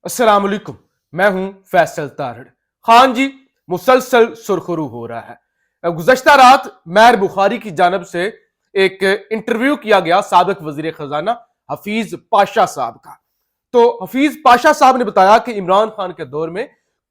अस्सलाम वालेकुम। मैं हूं फैसल तारड़। खान जी मुसलसल सुरखरू हो रहा है। गुज़श्ता रात मैर बुखारी की जानब से एक इंटरव्यू किया गया साबिक वजीर खजाना हफीज पाशा साहब का। तो हफीज पाशा साहब ने बताया कि इमरान खान के दौर में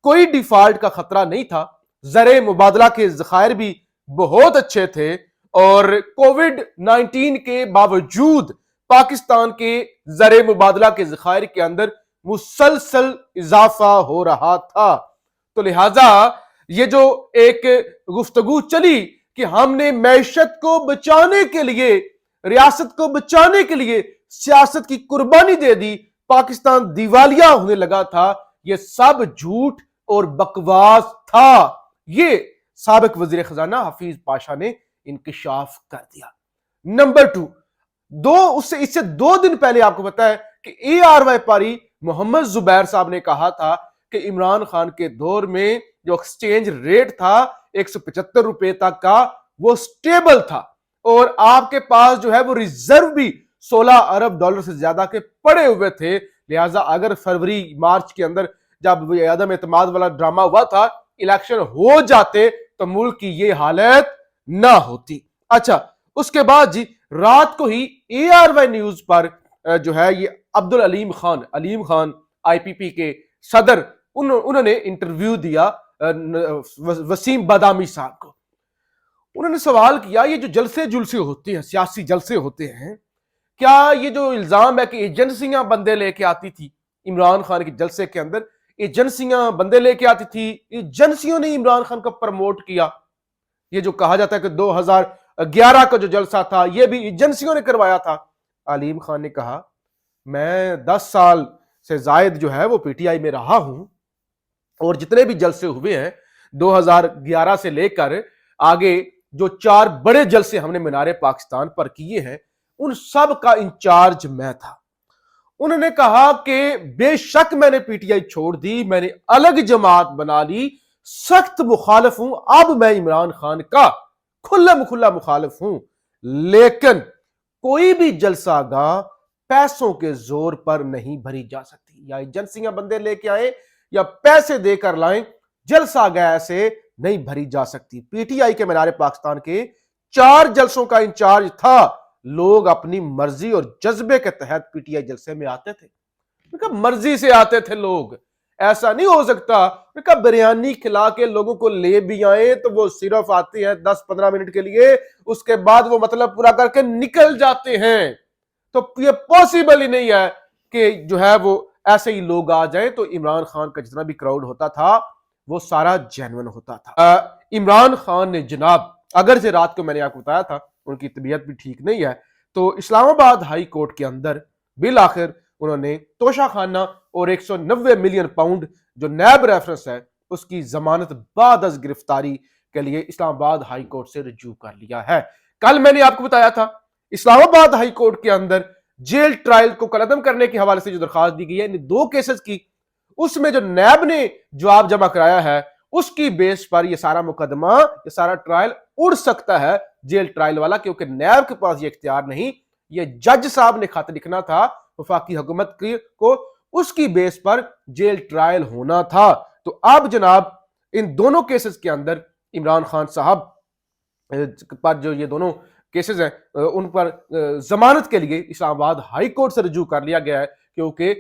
कोई डिफॉल्ट का खतरा नहीं था, ज़र मुबादला के ज़खायर भी बहुत अच्छे थे और कोविड 19 के बावजूद पाकिस्तान के ज़र मुबादला के ज़खायर के अंदर मुसलसल इजाफा हो रहा था। तो लिहाजा ये जो एक गुफ्तगू चली कि हमने मैशत को बचाने के लिए, रियासत को बचाने के लिए सियासत की कुर्बानी दे दी, पाकिस्तान दिवालिया होने लगा था, ये सब झूठ और बकवास था। ये साबिक वजीर खजाना हफीज पाशा ने इंकशाफ कर दिया। नंबर 2, इससे 2 दिन पहले आपको पता है कि ARY पारी मोहम्मद जुबैर साहब ने कहा था कि इमरान खान के दौर में जो एक्सचेंज रेट था 175 रुपए तक का, वो स्टेबल था और आपके पास जो है वो रिजर्व भी 16 अरब डॉलर से ज्यादा के पड़े हुए थे। लिहाजा अगर फरवरी मार्च के अंदर जब अदम एतमाद वाला ड्रामा हुआ था, इलेक्शन हो जाते तो मुल्क की ये हालत ना होती। अच्छा, उसके बाद जी रात को ही ARY न्यूज पर जो है ये अब्दुल अलीम खान IPP के सदर, उन्होंने इंटरव्यू दिया वसीम बादामी साहब को। उन्होंने सवाल किया, ये जो जलसे जुलसे होते हैं, सियासी जलसे होते हैं, क्या ये जो इल्जाम है कि एजेंसियां बंदे लेके आती थी इमरान खान के जलसे के अंदर, एजेंसियां बंदे लेके आती थी, एजेंसियों ने इमरान खान को प्रमोट किया, ये जो कहा जाता है कि 2011 का जो जलसा था ये भी एजेंसियों ने करवाया था। अलीम खान ने कहा, मैं 10 साल से जायद जो है वो PTI में रहा हूं और जितने भी जलसे हुए हैं 2011 से लेकर आगे जो 4 बड़े जलसे हमने मीनारे पाकिस्तान पर किए हैं, उन सब का इंचार्ज मैं था। उन्होंने कहा कि बेशक मैंने PTI छोड़ दी, मैंने अलग जमात बना ली, सख्त मुखालिफ हूं, अब मैं इमरान खान का खुला मुखालिफ हूं, लेकिन कोई भी जलसागाह पैसों के जोर पर नहीं भरी जा सकती। या एजेंसियां बंदे लेके आए या पैसे देकर लाएं, जलसागाह ऐसे नहीं भरी जा सकती। PTI के मीनारे पाकिस्तान के 4 जलसों का इंचार्ज था। लोग अपनी मर्जी और जज्बे के तहत PTI जलसे में आते थे, उनका मर्जी से आते थे लोग, ऐसा नहीं हो सकता उनका बिरयानी खिला के लोगों को ले भी आए तो वो सिर्फ आते हैं 10-15 मिनट के लिए, उसके बाद वो मतलब पूरा करके निकल जाते हैं। तो ये पॉसिबल ही नहीं है कि जो है वो ऐसे ही लोग आ जाएं। तो इमरान खान का जितना भी क्राउड होता था वो सारा जेन्युइन होता था। इमरान खान ने जनाब, अगर से रात को मैंने आपको बताया था उनकी तबीयत भी ठीक नहीं है, तो इस्लामाबाद हाई कोर्ट के अंदर बिल आखिर उन्होंने तोशाखाना और 190 मिलियन पाउंड जो नैब रेफरेंस है उसकी जमानत बाद अज गिरफ्तारी के लिए इस्लामाबाद हाई कोर्ट से रजू कर लिया है। कल मैंने आपको बताया था इस्लामाबाद हाई कोर्ट के अंदर जेल ट्रायल को कलअदम करने के हवाले से जो दरखास्त दी गई है इन 2 केसेस की, उसमें जो नैब ने जवाब जमा कराया है उसकी बेस पर यह सारा मुकदमा, यह सारा ट्रायल उड़ सकता है जेल ट्रायल वाला, क्योंकि नैब के पास ये इख्तियार नहीं, ये जज साहब ने खत लिखना था वफाकी हुकूमत को, उसकी बेस पर जेल ट्रायल होना था। तो अब जनाब इन दोनों केसेस के अंदर इमरान खान साहब पर जो ये दोनों केसेस हैं उन पर जमानत के लिए इस्लामाबाद हाई कोर्ट से रजू कर लिया गया है, क्योंकि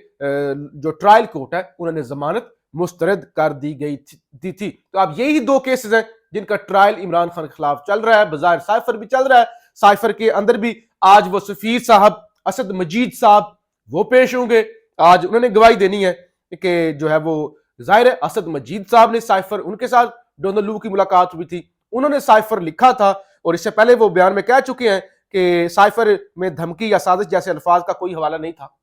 जो ट्रायल कोर्ट है उन्होंने जमानत मुस्तरद कर दी गई थी। तो अब यही 2 केसेस हैं जिनका ट्रायल इमरान खान के खिलाफ चल रहा है, बाजार साइफर भी चल रहा है। साइफर के अंदर भी आज वो सफीर साहब, असद मजीद साहब वो पेश होंगे, आज उन्होंने गवाही देनी है कि जो है वो जाहिर है असद मजीद साहब ने साइफर, उनके साथ डोनाल्ड लू की मुलाकात हुई थी, उन्होंने साइफर लिखा था और इससे पहले वो बयान में कह चुके हैं कि साइफर में धमकी या साजिश जैसे अल्फाज का कोई हवाला नहीं था।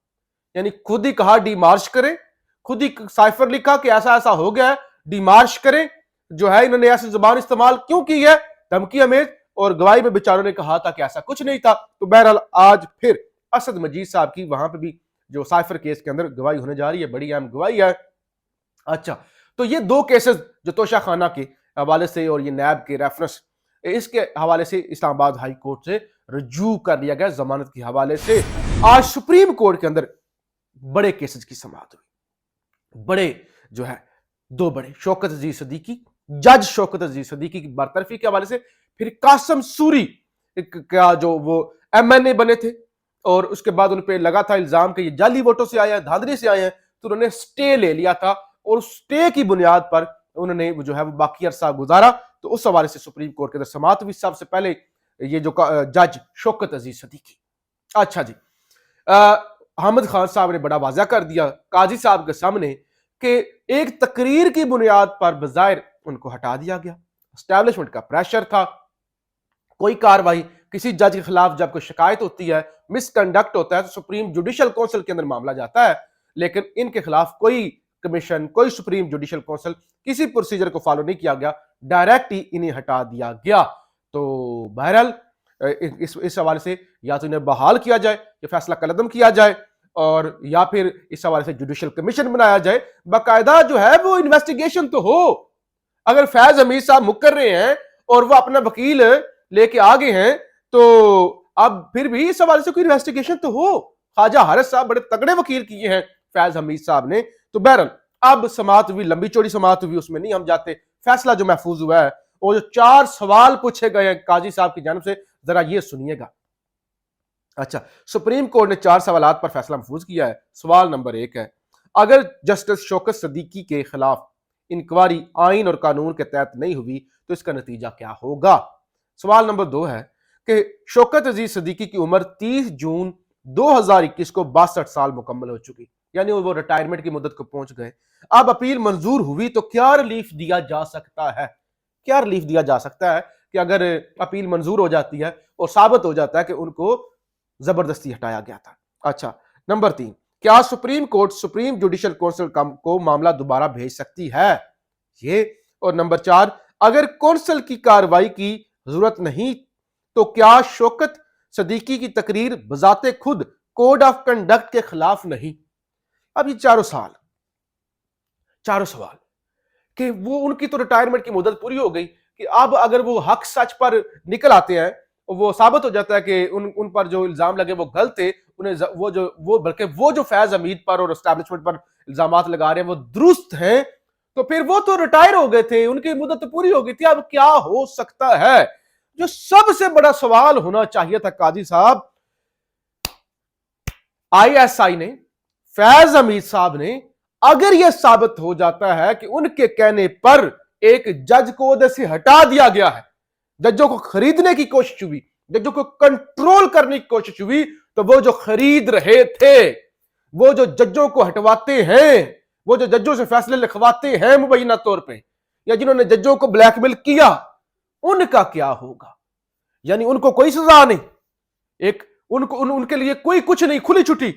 यानी खुद ही कहा डिमार्श करें, खुद ही साइफर लिखा कि ऐसा ऐसा हो गया है, डिमार्श करें। जो है इन्होंने ऐसी जुबान इस्तेमाल क्यों की है, धमकी अमेज, और गवाही में बेचारों ने कहा था कि ऐसा कुछ नहीं था। तो बहरहाल आज फिर असद मजीद साहब की वहां पे भी जो साइफर केस के अंदर गवाही होने जा रही है, बड़ी अहम गवाही है। अच्छा, तो ये 2 केसेस जो तोशाखाना के हवाले से और ये नैब के रेफरेंस, इसके हवाले से इस्लामाबाद हाई कोर्ट से रजू कर लिया गया जमानत के हवाले से। आज सुप्रीम कोर्ट के अंदर बड़े केसेस की समाअत हुई। बड़े जो है दो बड़े शौकत अजीज सदीकी, जज शौकत अजीज सदीकी की बरतरफी के हवाले से, फिर कासम सूरी का जो वो एमएनए बने थे और उसके बाद उन पे लगा था इल्जाम कि ये जाली वोटों से आए हैं, धांधली से आए हैं, तो उन्होंने स्टे ले लिया था और स्टे की बुनियाद पर उन्होंने जो है वो बाकी अरसा गुजारा। तो उस हवाले से सुप्रीम कोर्ट के अंदर समाअत हुई सबसे पहले ये जो जज शौकत अजीज सदीकी। अच्छा जी, अहमद खान साहब ने बड़ा वाज़ा कर दिया काजी साहब के सामने कि एक तकरीर की बुनियाद पर बजायर उनको हटा दिया गया, एस्टैब्लिशमेंट का प्रेशर था, कोई कार्रवाई किसी जज के खिलाफ जब कोई शिकायत होती है, मिसकंडक्ट होता है, तो सुप्रीम जुडिशल काउंसिल के अंदर मामला जाता है, लेकिन इनके खिलाफ कोई कमीशन, कोई सुप्रीम जुडिशल काउंसिल किसी प्रोसीजर को फॉलो नहीं किया गया, डायरेक्ट ही इन्हें हटा दिया गया। तो बहरहाल इस हवाले से या तो इन्हें बहाल किया जाए, या फैसला कलदम किया जाए, और या फिर इस हवाले से जुडिशल कमीशन बनाया जाए, बाकायदा जो है वो इन्वेस्टिगेशन तो हो। अगर फैज हमीद साहब मुकर रहे हैं और वो अपना वकील लेके आ गए हैं, तो अब फिर भी इस हवाले से कोई इन्वेस्टिगेशन तो हो। ख्वाजा हारिस साहब बड़े तगड़े वकील किए हैं फैज हमीद साहब ने। तो बहरहाल अब समाअत हुई, लंबी चौड़ी समाअत हुई, उसमें नहीं हम जाते, फैसला जो महफूज हुआ है, और जो 4 सवाल पूछे गए हैं काजी साहब की जानिब से, जरा ये सुनिएगा। अच्छा, सुप्रीम कोर्ट ने 4 सवालात पर फैसला महफूज किया है। सवाल नंबर 1 है, अगर जस्टिस शौकत सदीकी के खिलाफ इंक्वायरी आइन और कानून के तहत नहीं हुई तो इसका नतीजा क्या होगा। सवाल नंबर 2 है कि शौकत अजीज सदीकी की उम्र 30 जून 2021 को 62 साल मुकम्मल हो चुकी, यानी वो रिटायरमेंट की मुद्दत को पहुंच गए। अब अपील मंजूर हुई तो क्या रिलीफ दिया जा सकता है? क्या रिलीफ दिया जा सकता है कि अगर अपील मंजूर हो जाती है और साबित हो जाता है कि उनको जबरदस्ती हटाया गया था। अच्छा, नंबर 3, क्या supreme court supreme judicial council को मामला दोबारा भेज सकती है? ये। और नंबर 4, अगर काउंसिल की कार्रवाई की जरूरत नहीं तो क्या शौकत सदीकी की तकरीर बजाते खुद कोड ऑफ कंडक्ट के खिलाफ नहीं? अब ये चारों सवाल कि वो उनकी तो रिटायरमेंट की मुद्दत पूरी हो गई, कि अब अगर वो हक सच पर निकल आते हैं, वो साबित हो जाता है कि उन पर जो इल्जाम लगे वो गलत थे, उन्हें वो जो फैज हमीद पर और एस्टैब्लिशमेंट पर इल्जामात लगा रहे हैं वो दुरुस्त हैं, तो फिर वो तो रिटायर हो गए थे, उनकी मुद्दत तो पूरी हो गई थी। अब क्या हो सकता है? जो सबसे बड़ा सवाल होना चाहिए था काजी साहब, आईएसआई ने, फैज हमीद साहब ने, अगर यह साबित हो जाता है कि उनके कहने पर एक जज को ओहदे से हटा दिया गया है, जजों को खरीदने की कोशिश हुई, जजों को कंट्रोल करने की कोशिश हुई, तो वो जो खरीद रहे थे, वो जो जजों को हटवाते हैं, वो जो जजों से फैसले लिखवाते हैं मुबैना तौर पे, या जिन्होंने जजों को ब्लैकमेल किया, उनका क्या होगा? यानी उनको कोई सजा नहीं, उनके लिए कोई कुछ नहीं, खुली छुट्टी।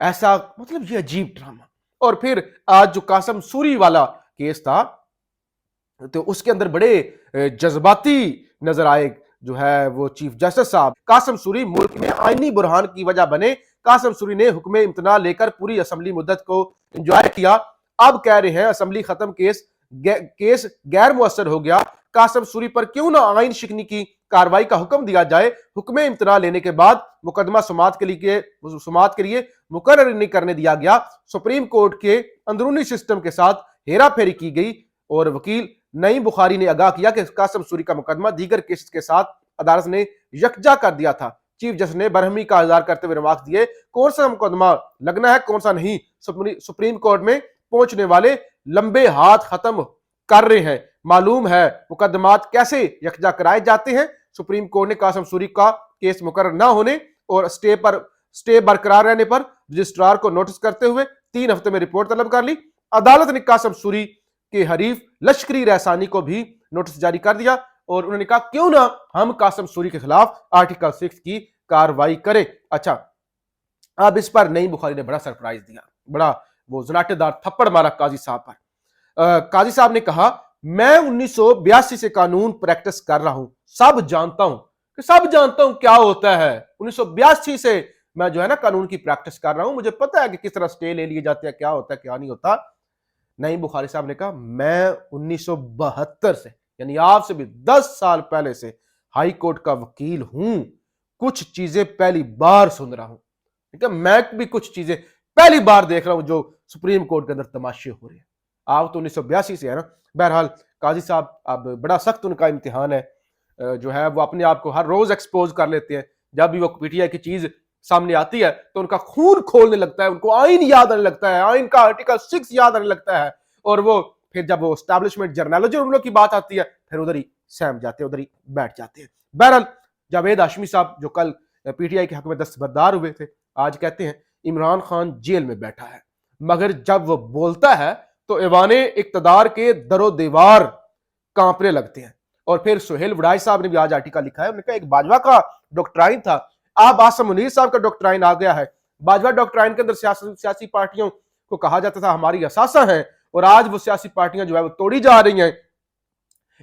ऐसा मतलब ये अजीब ड्रामा। और फिर आज जो कासम सूरी वाला केस था, तो उसके अंदर बड़े जज्बाती नजर आए जो है वो चीफ जस्टिस साहब। कासम सूरी मुल्क में आईनी बुरहान की वजह बने। कासम सूरी ने हुक्म इम्तना लेकर पूरी असेंबली मुद्दत को एंजॉय किया। अब कह रहे हैं असेंबली खत्म, केस गैर मुअस्सर हो गया। कासम सूरी पर क्यों ना आइन शिकनी की कार्रवाई का हुक्म दिया जाए। हुक्म इम्तना लेने के बाद मुकदमा समाअत के लिए मुकर्रर नहीं करने दिया गया। सुप्रीम कोर्ट के अंदरूनी सिस्टम के साथ हेरा फेरी की गई और वकील नईम बुखारी ने आगाह किया कि कासम सूरी का मुकदमा दीगर केस के साथ अदालत ने यकजा कर दिया था। चीफ जस्टिस ने बरहमी का इजहार करते हुए रिमार्क्स दिए, कौन सा मुकदमा लगना है कौन सा नहीं, सुप्रीम कोर्ट में पहुंचने वाले लंबे हाथ खत्म कर रहे हैं। मालूम है मुकदमात कैसे यकजा कराए जाते हैं। सुप्रीम कोर्ट ने कासम सूरी का केस मुकर्रर न होने और स्टे बरकरार रहने पर रजिस्ट्रार को नोटिस करते हुए 3 हफ्ते में रिपोर्ट तलब कर ली। अदालत ने कासम सूरी के हरीफ लश्करी रहसानी को भी नोटिस जारी कर दिया और उन्होंने कहा क्यों ना हम कासम सूरी के खिलाफ आर्टिकल 6 की कार्रवाई करें। अच्छा, अब इस पर नईम बुखारी ने बड़ा सरप्राइज दिया, बड़ा वो जनाटेदार थप्पड़ मारा काजी साहब पर। काजी साहब ने कहा, मैं 1982 से कानून प्रैक्टिस कर रहा हूं, सब जानता हूं क्या होता है। 1982 से मैं जो है ना कानून की प्रैक्टिस कर रहा हूं, मुझे पता है कि किस तरह स्टे ले लिए जाते हैं, क्या होता है क्या नहीं होता। नईम बुखारी साहब ने कहा, मैं 1972 से, यानी आज से भी 10 साल पहले से हाई कोर्ट का वकील हूं, कुछ चीजें पहली बार सुन रहा हूं। मैं भी कुछ चीजें पहली बार देख रहा हूं जो सुप्रीम कोर्ट के अंदर तमाशे हो रहे हैं। आप तो 1982 से है ना। बहरहाल काजी साहब अब बड़ा सख्त उनका इम्तिहान है, जो है वो अपने आप को हर रोज एक्सपोज कर लेते हैं। जब भी वो पीटीआई की चीज सामने आती है तो उनका खून खोलने लगता है, उनको आइन याद आने लगता है, आइन का आर्टिकल 6 याद आने लगता है, और वो फिर जब वो एस्टैब्लिशमेंट जर्नैलोजी उन लोग की बात आती है फिर उधर ही सहम जाते हैं, उधर ही बैठ जाते हैं। बहरहाल जावेद हाशमी साहब जो कल पीटीआई के हक में दस्तबरदार हुए थे, आज कहते हैं इमरान खान जेल में बैठा है, मगर जब वो बोलता है तो ऐवाने इक्तदार के दरो दीवार कांपने लगते हैं। और फिर सुहेल वड़ाई साहब ने भी आज आर्टिकल लिखा है, उन्होंने कहा एक बाजवा का डॉक्ट्राइन था, अब आसम मुनीर साहब का डॉक्ट्राइन आ गया है। बाजवा डॉक्ट्राइन के अंदर सियासी पार्टियों को कहा जाता था हमारी असासा है, और आज वो सियासी पार्टियां जो है वो तोड़ी जा रही हैं,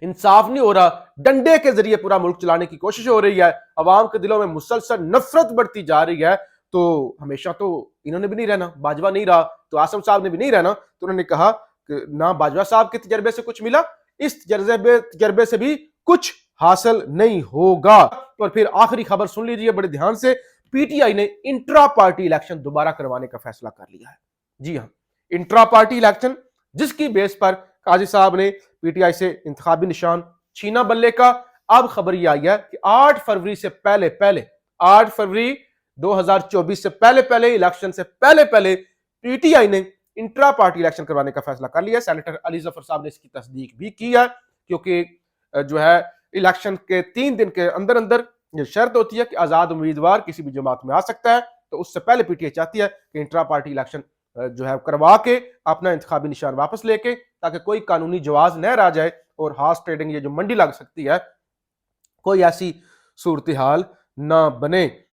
इंसाफ नहीं हो रहा, डंडे के जरिए पूरा मुल्क चलाने की कोशिश हो रही है, अवाम के दिलों में मुसलसल नफरत बढ़ती जा रही है। तो हमेशा तो इन्होंने भी नहीं रहना, बाजवा नहीं रहा तो आसम साहब ने भी नहीं रहना। तो उन्होंने कहा कि ना बाजवा साहब के तजर्बे से कुछ मिला, इस तजर्बे से भी कुछ हासिल नहीं होगा। और फिर आखिरी खबर सुन लीजिए बड़े ध्यान से, पीटीआई ने इंट्रा पार्टी इलेक्शन दोबारा करवाने का फैसला कर लिया है। जी हाँ, इंट्रा पार्टी इलेक्शन, जिसकी बेस पर काजी साहब ने पीटीआई से इंतखाबी निशान छीना बल्ले का। अब खबर यह आई है कि 8 फरवरी से पहले 8 फरवरी 2024 से पहले इलेक्शन से पहले पीटीआई ने इंट्रा पार्टी इलेक्शन करवाने का फैसला कर लिया। सेनेटर अली जफर साहब ने इसकी तस्दीक भी की है, क्योंकि जो है इलेक्शन के 3 दिन के अंदर अंदर ये शर्त होती है कि आजाद उम्मीदवार किसी भी जमात में आ सकता है। तो उससे पहले पीटीआई चाहती है कि इंट्रा पार्टी इलेक्शन जो है करवा के अपना इंतखाबी निशान वापस लेके, ताकि कोई कानूनी जवाज न रह जाए और हार्स ट्रेडिंग ये जो मंडी लग सकती है, कोई ऐसी सूरत हाल ना बने।